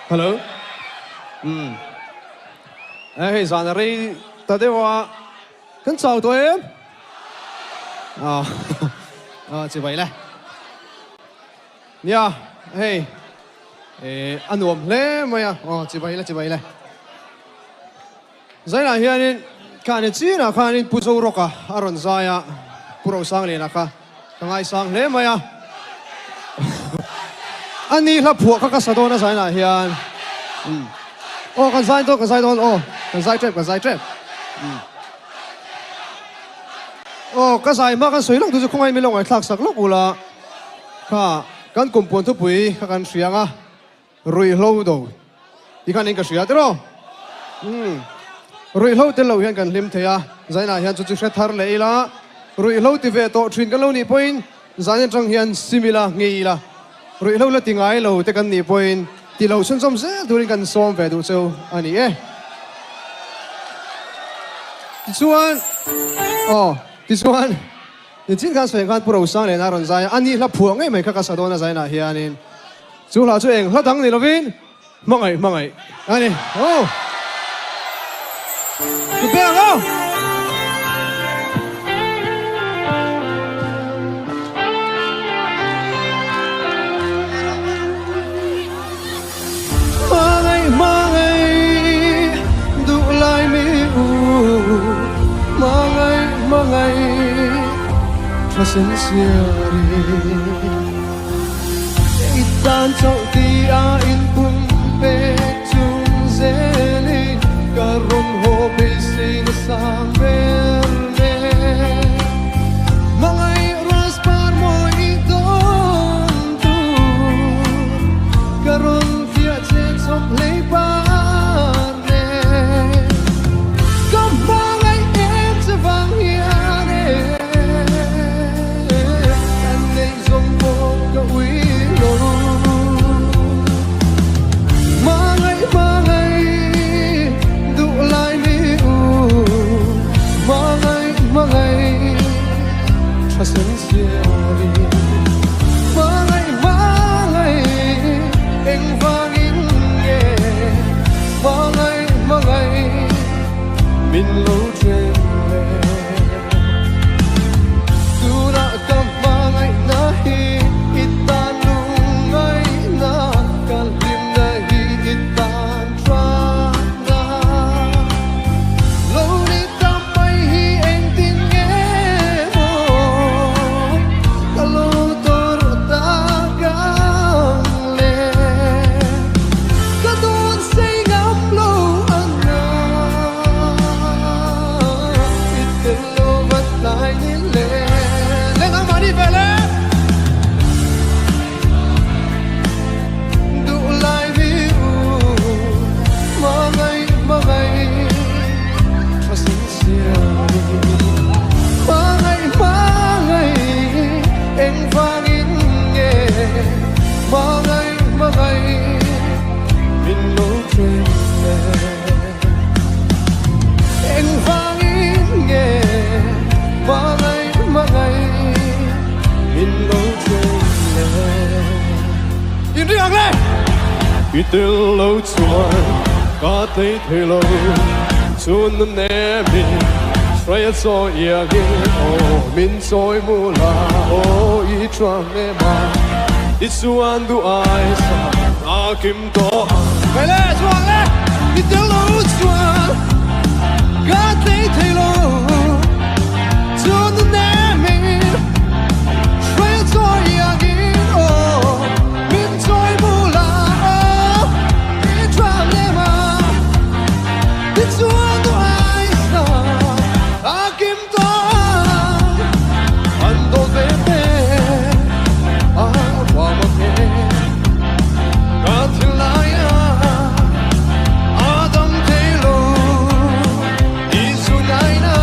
Hello. Hey, Zanari, Tadewa, can talk to him? Chỉ vậy này. Yeah, hey, ăn uống lẽ mày chỉ vậy này. Zai là hiện cái gì na cái puzo roka, aron zaya, puro sang lên naka, tangai sang lẽ mày anh đi là phụ các sát đồ na zai là hiện. Cái zai đó, cái zai trap. Cái zai mà cái suy lăng tôi không ai mi lòng ai thắc sắc lắm ula, cái cùng buồn thu bụi cái suy nga, rồi lâu đâu, đi cái này cái suy à, đó. Rồi lâu tới lâu hiện cái lim thế à, zai là hiện chú sẽ thar lấy la, rồi lâu thì về tổ truyền cái lâu này point, zai trong hiện simila nghi la, rồi lâu là tiếng ai lâu tới cái này point. Thì lâu xuân xong sẽ đối với xóm về đủ châu anh ấy. Thì xuân, thì chính cái sự cái pro sang lên aron zai, anh ấy là phượng ấy mấy cái sát đồ na zai na hiền nên, chú là chú anh là thằng này là vin, mang ấy, anh ấy, tụi bé không? Mangai trasinsiyari itan chau ti a in pum pe chung zeli karon ho be sing sang verne mangai raspar mo idon tu karon fia chen som lei pa Itil lâu chuan, cả tay thấy lâu, chuan ném mi, xoay cho ia ghé, min xoay mu la, i choang ném ma, ít chuan du ai sa, ta kim to. Vậy là chuan đấy, itil lâu chuan, cả tay thấy lâu, chuan ném mi, xoay cho ia ghé, min xoay mu la. Adam Taylor, Isunayna.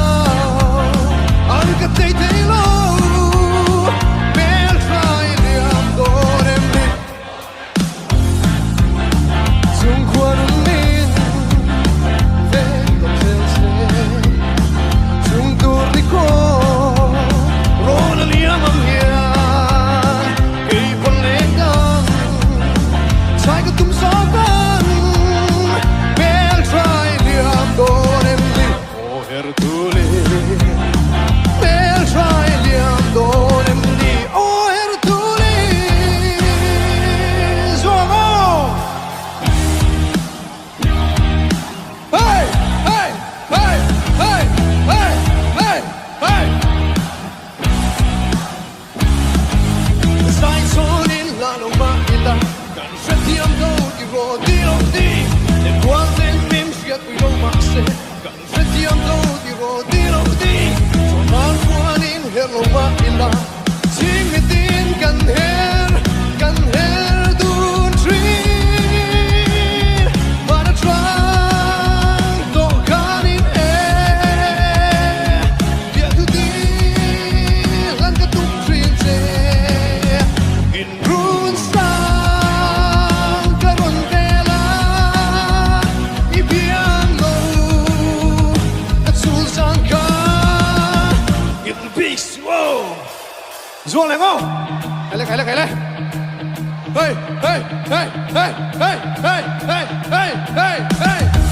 xuống lại không cái này hey hey hey hey hey hey hey hey hey hey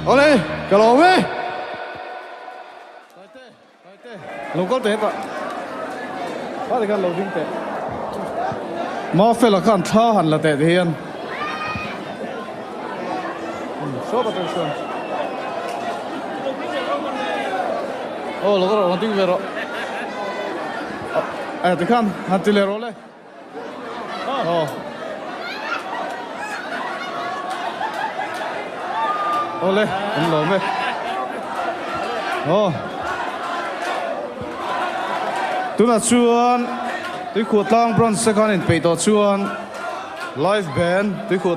Oleh, kalau me. Local te pa. Pa kan lo ding te. Ma fe la kan tha han la te hian. So ba te so. Oh, lo ro ding vero. Te kan han til rolle. Oh. Ole, anh lộn đi. Tôi là chuan, tôi khuất lang bronze second in pay to chuan live band, tôi khuất